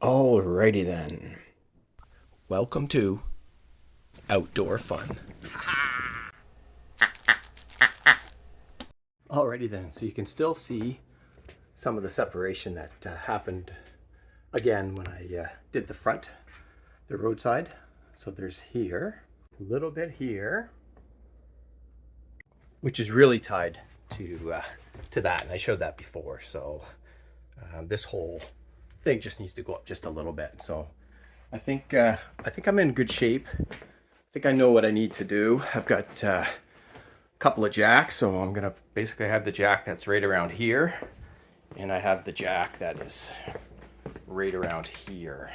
Alrighty then. Welcome to Outdoor Fun. Alrighty then, so you can still see some of the separation that happened again when I did the roadside. So there's here, a little bit here, which is really tied to that, and I showed that before. So this whole thing just needs to go up just a little bit. So I think I'm in good shape. I think I know what I need to do. I've got a couple of jacks, so I'm gonna basically have the jack that's right around here, and I have the jack that is right around here.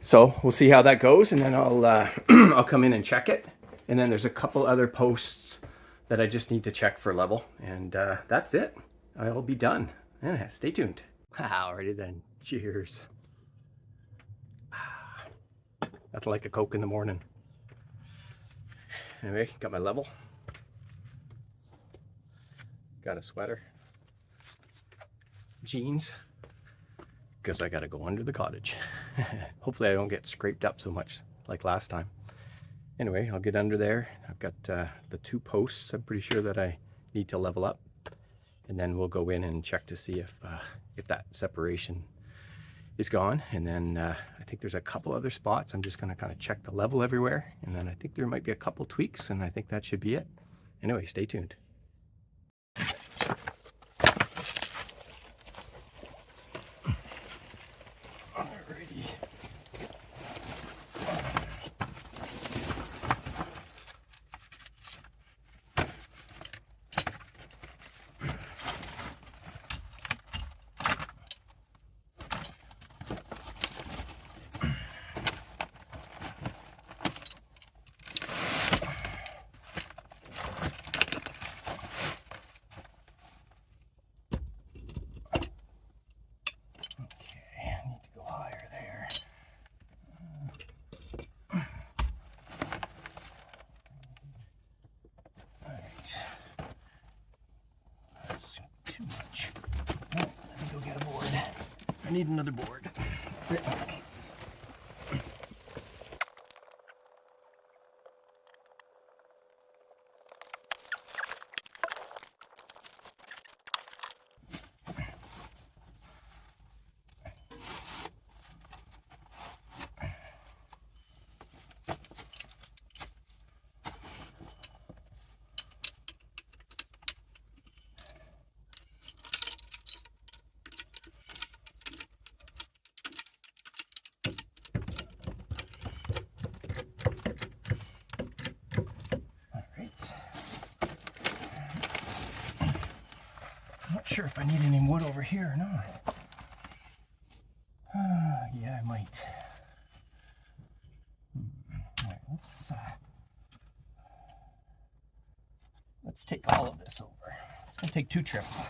So we'll see how that goes, and then I'll I'll come in and check it. And then there's a couple other posts that I just need to check for level, and that's it. I'll be done. Yeah, stay tuned. Alrighty then. Cheers. That's like a Coke in the morning. Anyway, got my level. Got a sweater. Jeans. Because I gotta go under the cottage. Hopefully I don't get scraped up so much like last time. Anyway, I'll get under there. I've got the two posts I'm pretty sure that I need to level up. And then we'll go in and check to see if that separation is gone. And then I think there's a couple other spots. I'm just gonna kind of check the level everywhere. And then I think there might be a couple tweaks, and I think that should be it. Anyway, stay tuned. Alrighty. I need another board. Not sure if I need any wood over here or not. Yeah, I might. All right, let's take all of this over. I'll take 2 trips.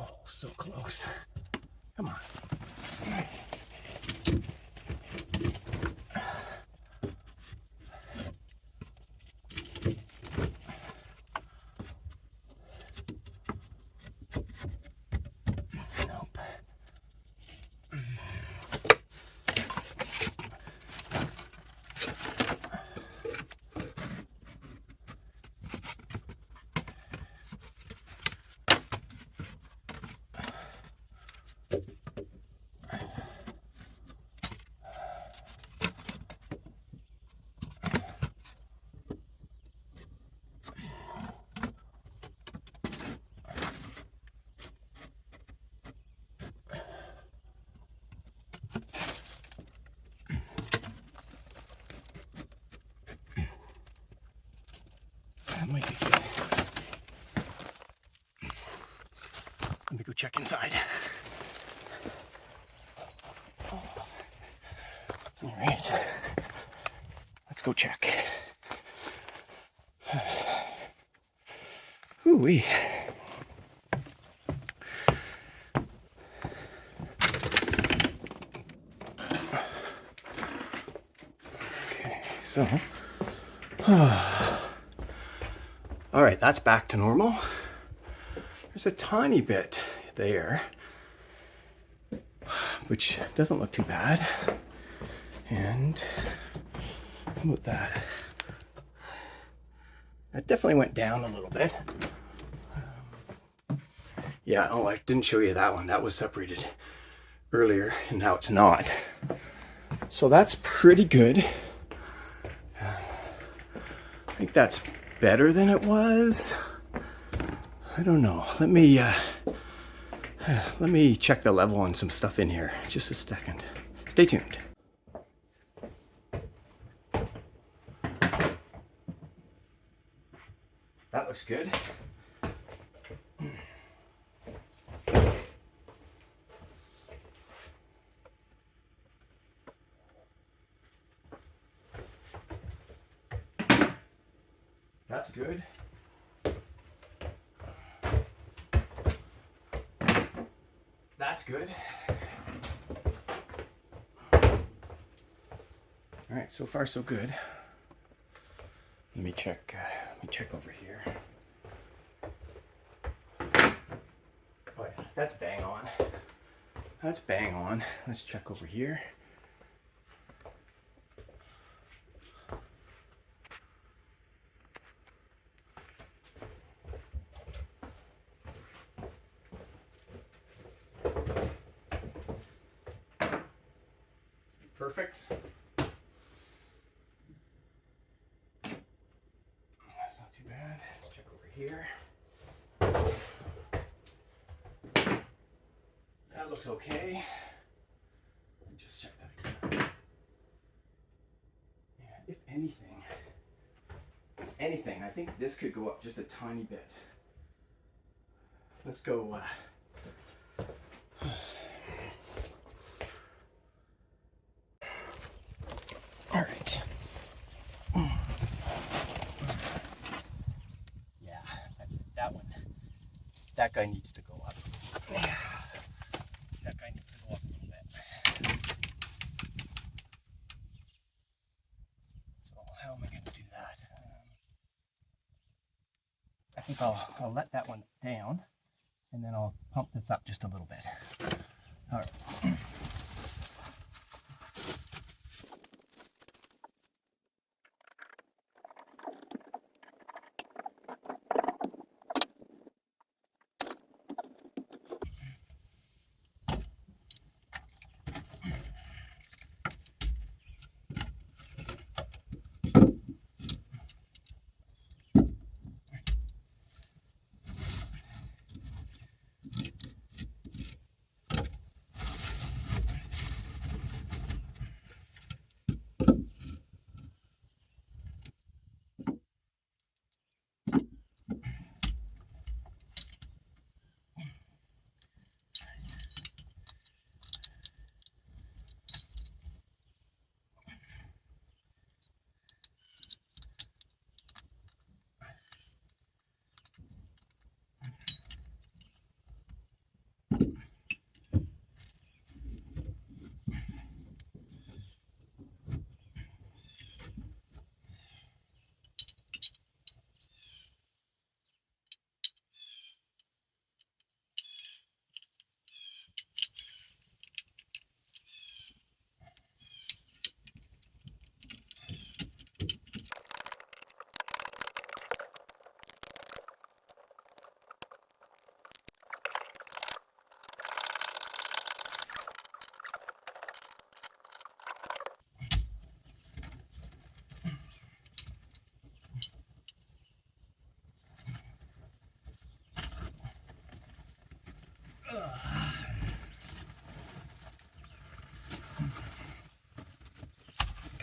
Oh, so close. Come on. Nope. That might be good. Let me go check inside. All right, let's go check. Ooh-wee. Okay, so, all right, that's back to normal. There's a tiny bit there, which doesn't look too bad. And how about that? That definitely went down a little bit. Yeah, oh, I didn't show you that one. That was separated earlier, and now it's not. So that's pretty good. I think that's better than it was. I don't know. Let me check the level on some stuff in here. Just a second. Stay tuned. That looks good. That's good. That's good. All right, so far so good. Let me check over here. Oh yeah, that's bang on. That's bang on. Let's check over here. Perfect. That's not too bad. Let's check over here. That looks okay. Let me just check that again. Yeah, if anything, I think this could go up just a tiny bit. Let's go. All right. Yeah, that's it. That one. That guy needs to go up. Yeah. That guy needs to go up a little bit. So how am I going to do that? I think I'll let that one down, and then I'll pump this up just a little bit. All right.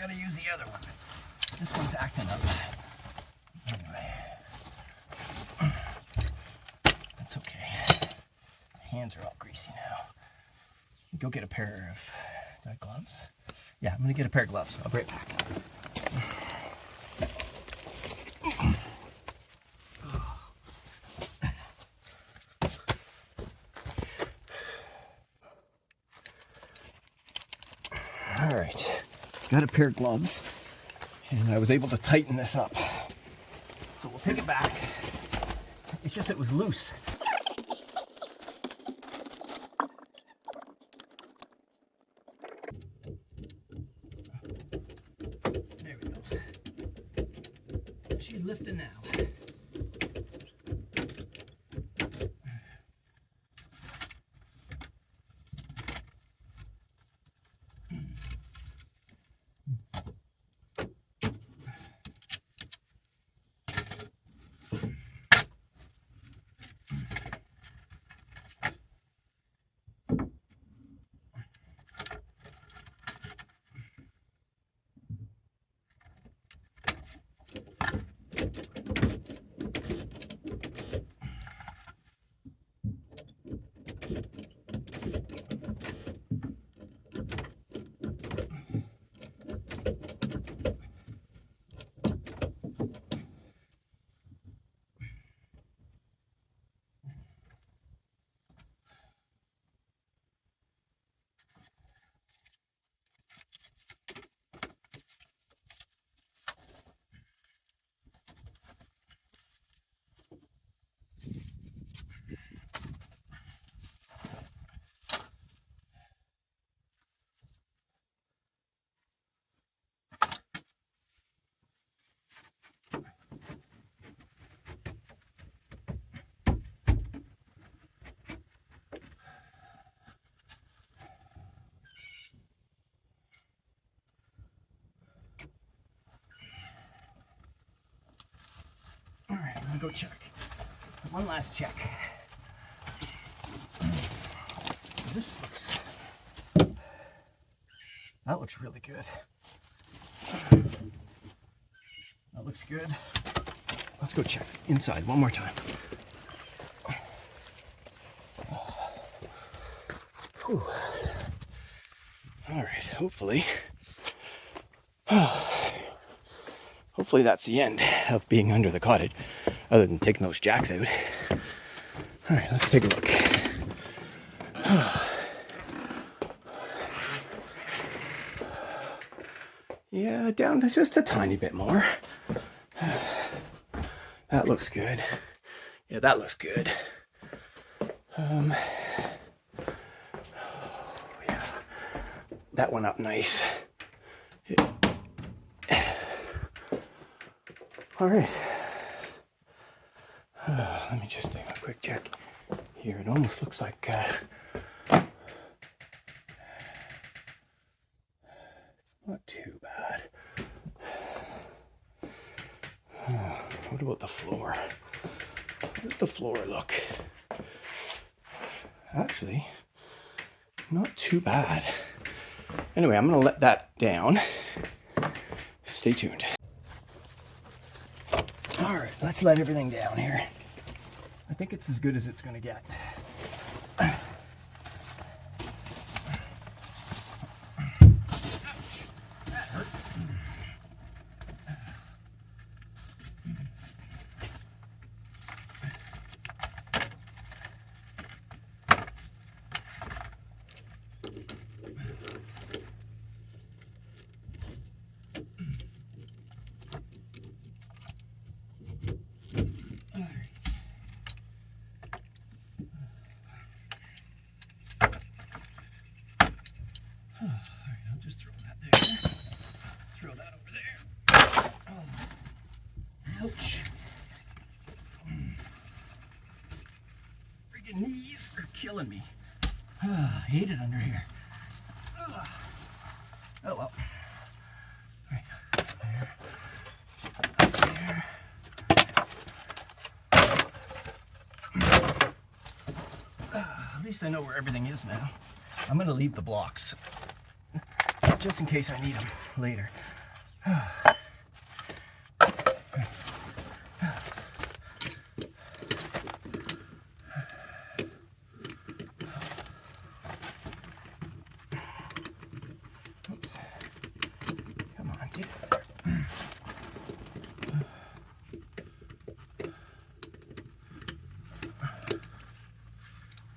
gotta use the other one. This one's acting up. Anyway. That's okay. My hands are all greasy now. Go get a pair of gloves. Yeah, I'm gonna get a pair of gloves. I'll be right back. All right, got a pair of gloves, and I was able to tighten this up. So we'll take it back. It's just it was loose. There we go. She's lifting now. All right, I'm gonna go check. One last check. That looks really good. That looks good. Let's go check inside one more time. Whew. All right, hopefully that's the end of being under the cottage, other than taking those jacks out. All right, let's take a look. Yeah, down to just a tiny bit more. That looks good. Yeah, that looks good. Yeah, that went up nice. All right. Let me just take a quick check here. It almost looks like it's not too bad. What about the floor? How does the floor look? Actually, not too bad. Anyway, I'm gonna let that down. Stay tuned. All right, let's let everything down here. I think it's as good as it's gonna get. Just throw that there. Throw that over there. Oh. Ouch. Freaking knees are killing me. I hate it under here. Oh well. All right. There. Up there. At least I know where everything is now. I'm going to leave the blocks just in case I need them later. Oops. Come on, dude.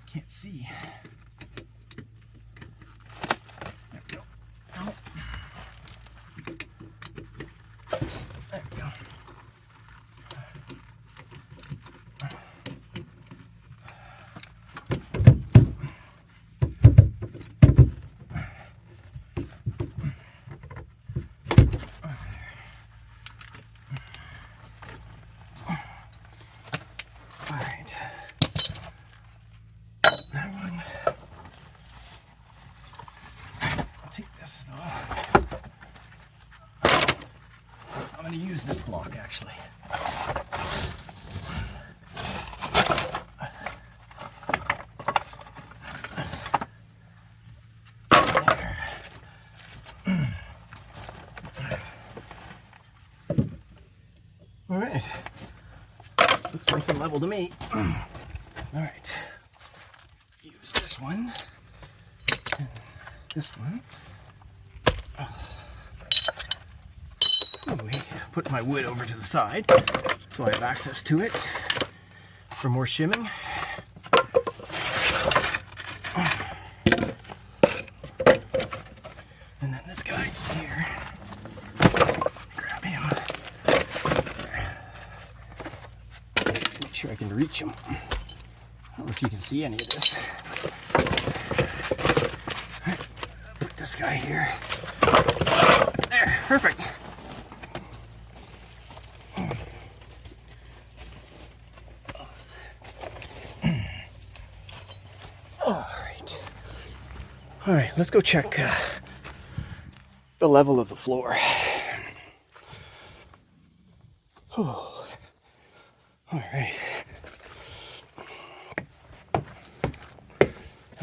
Can't see. There we go. Oh. There we go. All right. That one. I'll take this though. I'm going to use this block actually. All right. Looks nice and level to me. All right. Use this one. And this one. Anyway, put my wood over to the side so I have access to it for more shimming. And then this guy here, grab him. Make sure I can reach him. I don't know if you can see any of this. Put this guy here. There, perfect. All right, let's go check the level of the floor. Oh, all right.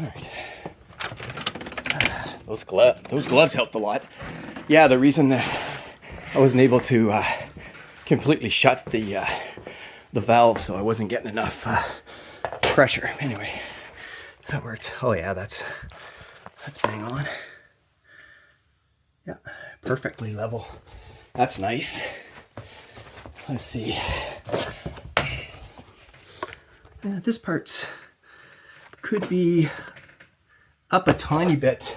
All right. Those gloves helped a lot. Yeah, the reason that I wasn't able to completely shut the valve, so I wasn't getting enough pressure. Anyway, that worked. Oh yeah, that's bang on. Yeah, perfectly level. That's nice. Let's see. Yeah, this part's could be up a tiny bit,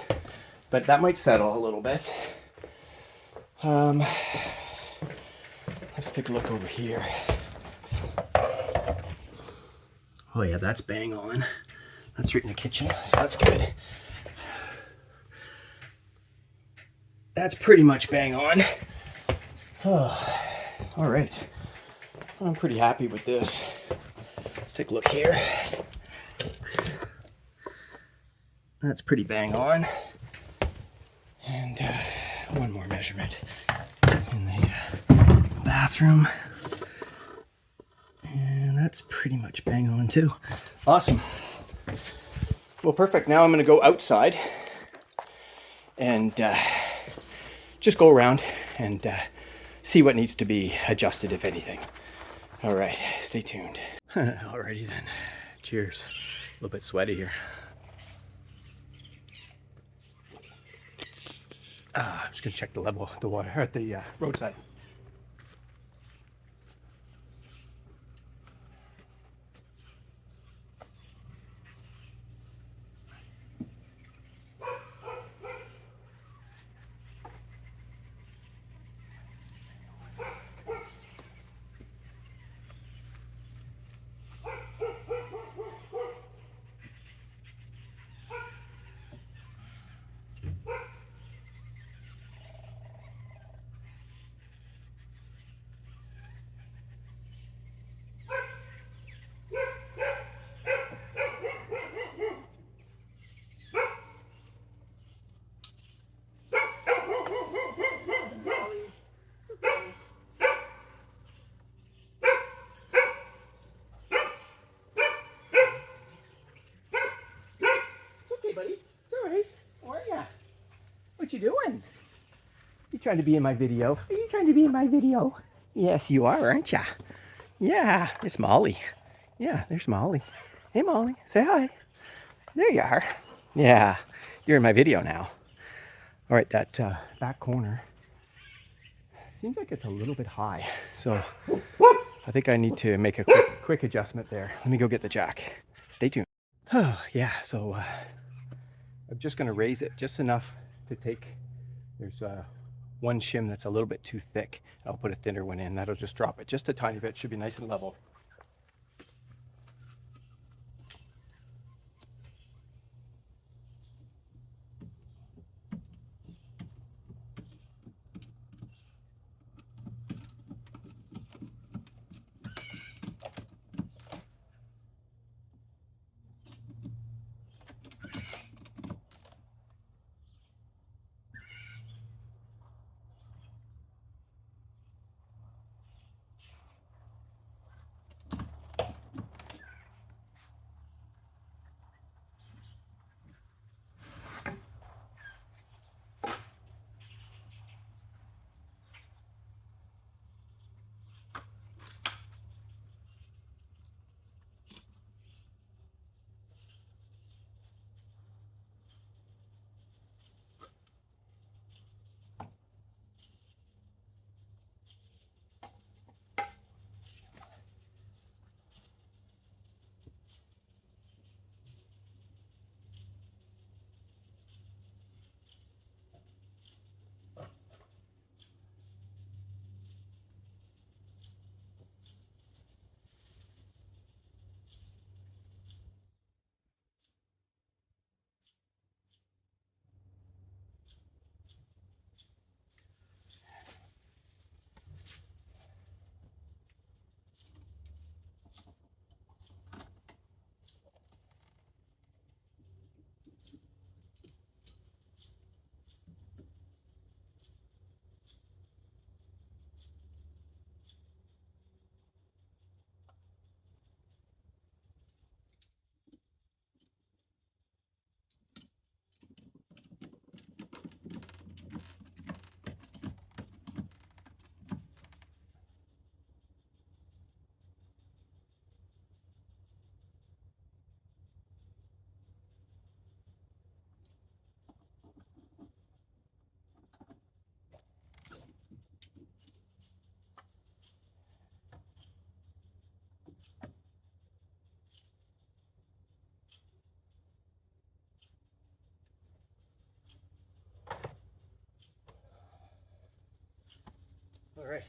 but that might settle a little bit. Let's take a look over here. Oh yeah, that's bang on. That's right in the kitchen, so that's good. That's pretty much bang on. Oh, all right. I'm pretty happy with this. Let's take a look here. That's pretty bang on. And one more measurement in the bathroom. And that's pretty much bang on too. Awesome. Well, perfect. Now I'm going to go outside and just go around and see what needs to be adjusted, if anything. All right, stay tuned. Alrighty then. Cheers. A little bit sweaty here. I'm just gonna check the level of the water at the roadside. Buddy, it's all right. How are ya? What you doing? You trying to be in my video? Are you trying to be in my video? Yes, you are, aren't ya? Yeah, it's Molly. Yeah, there's Molly. Hey, Molly, say hi. There you are. Yeah, you're in my video now. All right, that back corner seems like it's a little bit high. So I think I need to make a quick adjustment there. Let me go get the jack. Stay tuned. Oh, yeah, so I'm just gonna raise it just enough to take, there's one shim that's a little bit too thick. I'll put a thinner one in. That'll just drop it just a tiny bit. Should be nice and level. All right,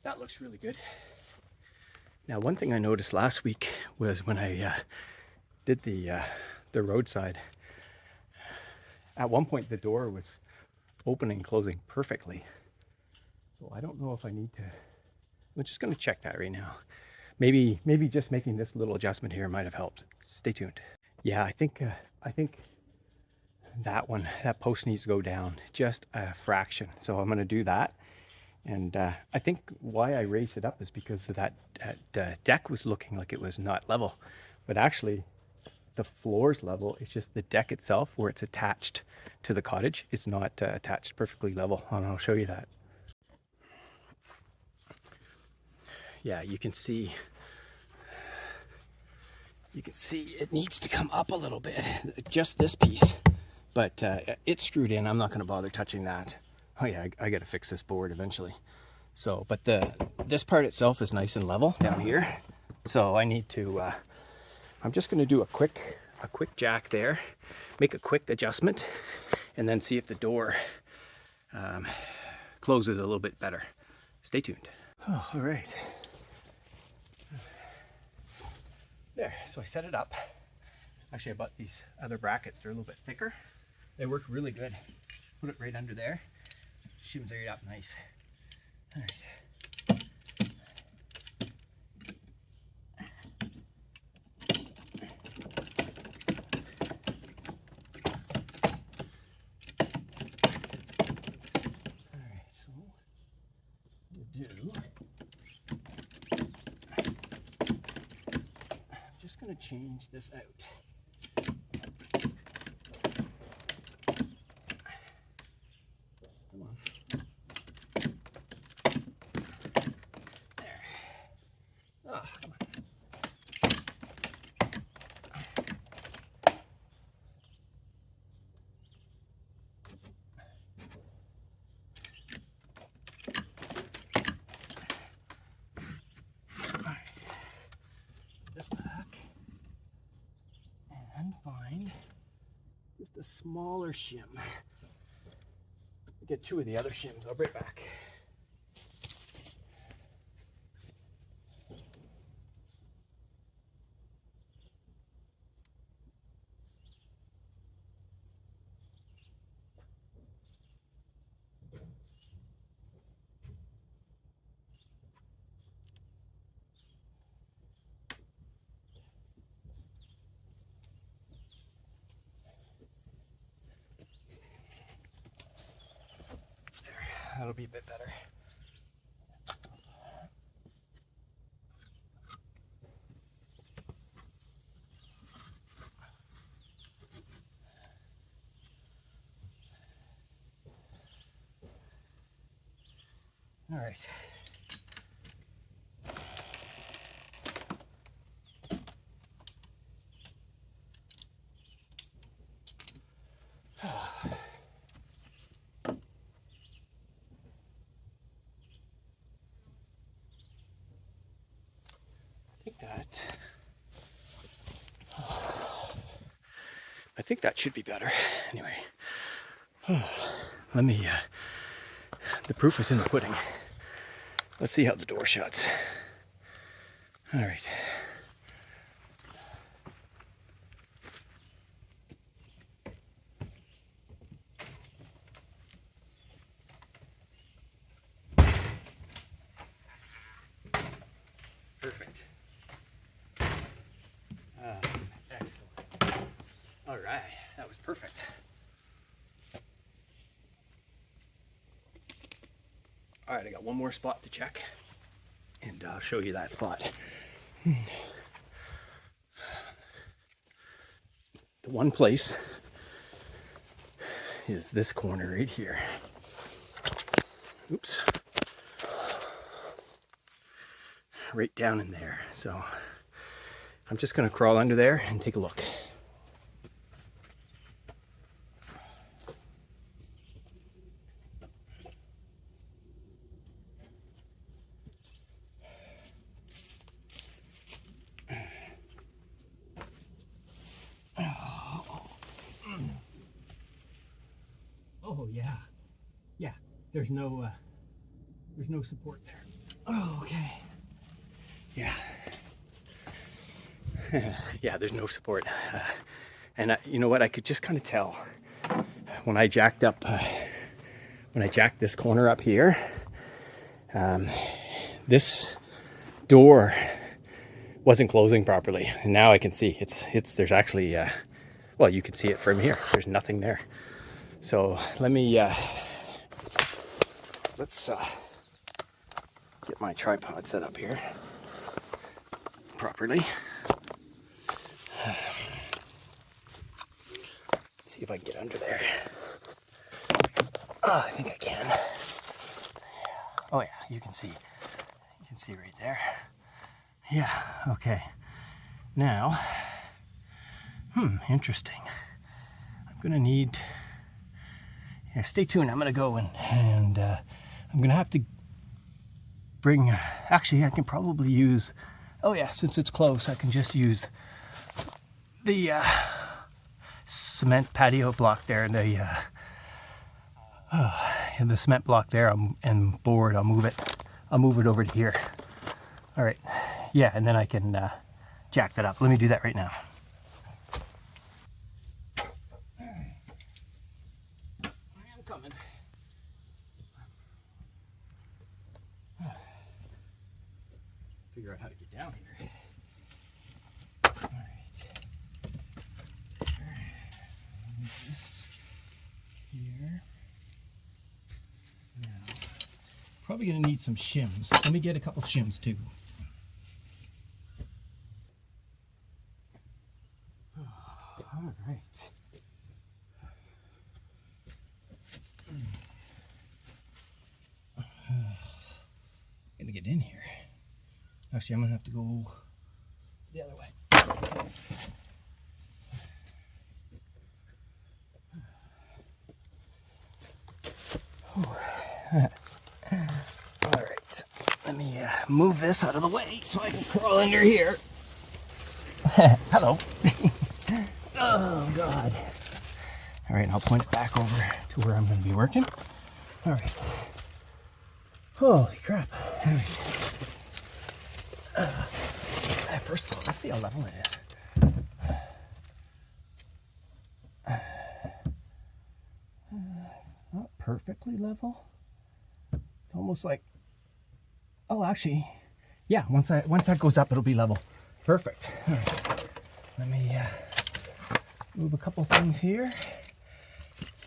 that looks really good. Now, one thing I noticed last week was when I did the roadside, at one point the door was opening and closing perfectly. So I don't know if I need to, I'm just gonna check that right now. Maybe just making this little adjustment here might have helped. Stay tuned. Yeah, I think that post needs to go down just a fraction. So I'm gonna do that. And I think why I raised it up is because of that deck was looking like it was not level. But actually, the floor's level. It's just the deck itself, where it's attached to the cottage, is not attached perfectly level. And I'll show you that. Yeah, you can see it needs to come up a little bit, just this piece. But it's screwed in. I'm not going to bother touching that. Oh yeah, I got to fix this board eventually. So, but this part itself is nice and level down here. So I need to, I'm just going to do a quick jack there, make a quick adjustment, and then see if the door closes a little bit better. Stay tuned. Oh, all right. There, so I set it up. Actually, I bought these other brackets. They're a little bit thicker. They work really good. Put it right under there. Shims it up nice. All right. I'm just going to change this out. can find just a smaller shim. Get two of the other shims. I'll be right back. That'll be a bit better. All right. I think that should be better. Anyway, let me, the proof is in the pudding. Let's see how the door shuts. All right. Perfect. Excellent. All right, that was perfect. All right, I got one more spot to check, and I'll show you that spot. The one place is this corner right here. Oops. Right down in there. So I'm just gonna crawl under there and take a look. Oh yeah, yeah. There's no support there. Oh, okay. Yeah. Yeah, there's no support. And you know what? I could just kind of tell when I jacked up, when I jacked this corner up here, this door wasn't closing properly. And now I can see there's actually, well, you can see it from here. There's nothing there. So let me, let's get my tripod set up here properly. See if I can get under there. Oh, I think I can. Oh yeah, you can see right there. Yeah, okay. Now, interesting. I'm gonna need, yeah, stay tuned. I'm gonna go and I'm gonna have to bring, actually I can probably use, oh yeah, since it's close, I can just use the cement patio block there, and the cement block there, and board. I'll move it over to here. All right, yeah, and then I can jack that up. Let me do that right now. I am coming. Figure out how to get down here. All right. This here. Now, probably gonna need some shims. Let me get a couple shims too. All right. Gonna get in here. Actually, I'm gonna have to go the other way. All right, let me move this out of the way so I can crawl under here. Hello. Oh, God. All right, I'll point it back over to where I'm going to be working. All right. Holy crap. All right. First of all, let's see how level it is. Not perfectly level. It's almost like, oh, actually, yeah, once that goes up, it'll be level. Perfect. All right. Let me move a couple things here.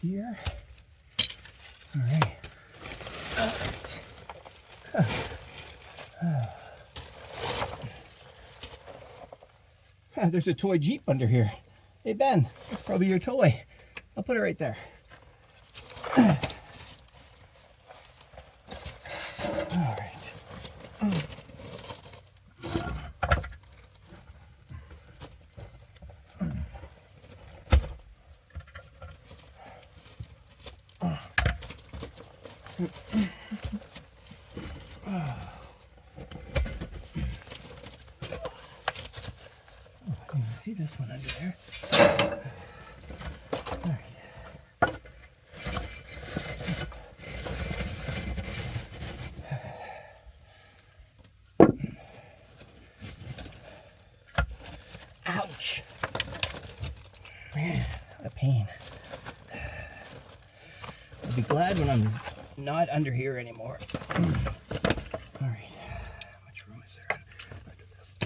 Here. All right. There's a toy Jeep under here. Hey, Ben, that's probably your toy. I'll put it right there. All right. See this one under there. All right. Ouch. Man, what a pain. I'll be glad when I'm not under here anymore. All right. How much room is there under this?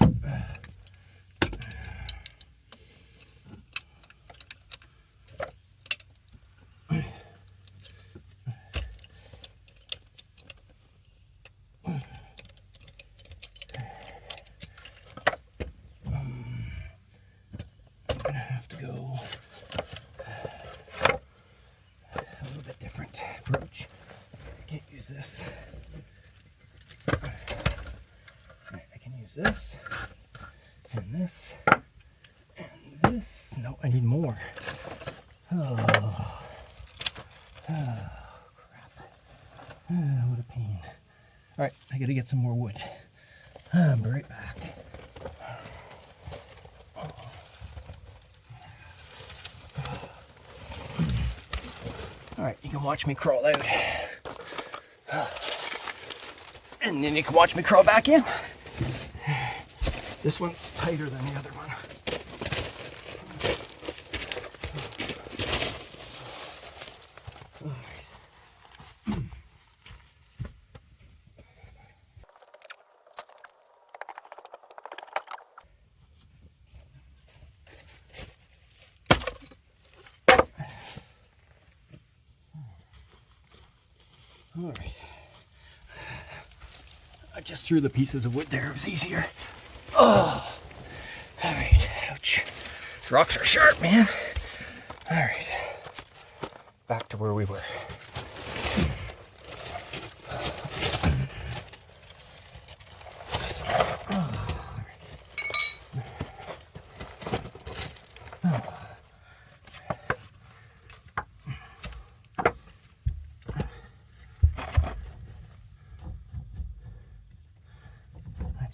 Have to go a little bit different approach. I can't use this. Right, I can use this and this and this. No, I need more. Oh, crap. What a pain. All right, I gotta get some more wood. I'll be right back. All right, you can watch me crawl out. And then you can watch me crawl back in. This one's tighter than the other one. All right. I just threw the pieces of wood there. It was easier. Oh. All right. Ouch. These rocks are sharp, man. All right. Back to where we were.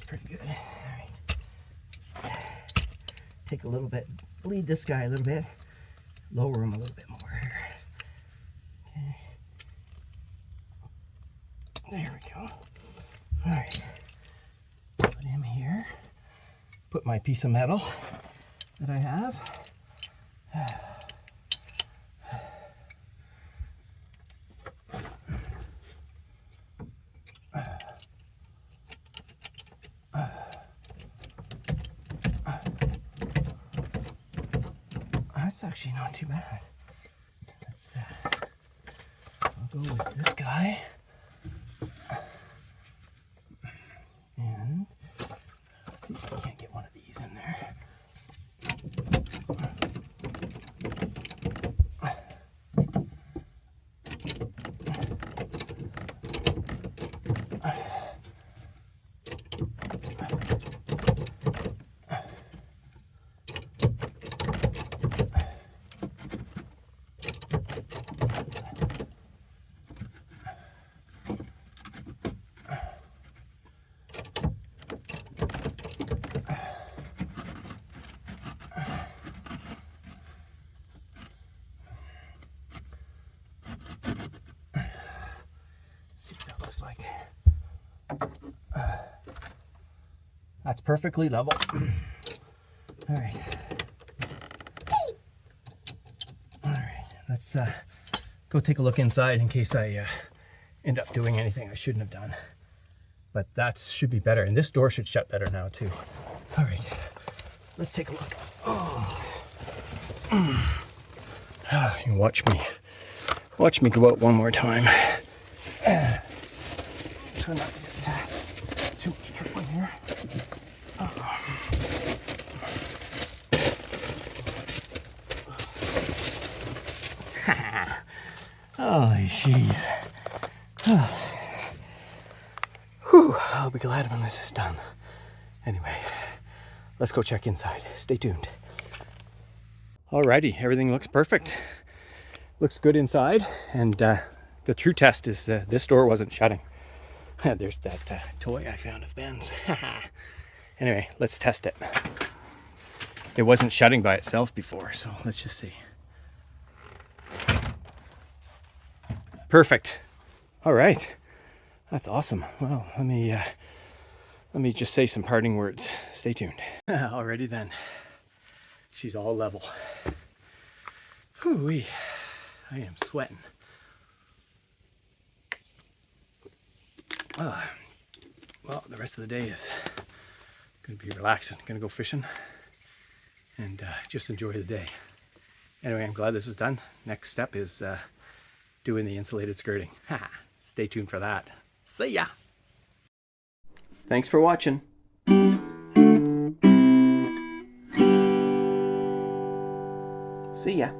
Pretty good. All right. Take a little bit, bleed this guy a little bit, lower him a little bit more here. Okay. There we go. All right. Put him here. Put my piece of metal that I have. That's actually not too bad. I'll go with this guy. And let's see if I can't get one of these in there. like. That's perfectly level. All right. All right, let's go take a look inside in case I end up doing anything I shouldn't have done. But that should be better, and this door should shut better now too. All right, let's take a look. Oh. You can watch me go out one more time. Try not to get too much trouble in here. Holy jeez. Whew, I'll be glad when this is done. Anyway, let's go check inside. Stay tuned. Alrighty, everything looks perfect. Looks good inside, and the true test is this door wasn't shutting. There's that toy I found of Ben's. Anyway, let's test it. It wasn't shutting by itself before, so let's just see. Perfect. All right, that's awesome. Well, let me just say some parting words. Stay tuned. Alrighty then. She's all level. Hoo-wee. I am sweating. Well, the rest of the day is going to be relaxing. Going to go fishing and just enjoy the day. Anyway, I'm glad this is done. Next step is doing the insulated skirting. Stay tuned for that. See ya! Thanks for watching. See ya.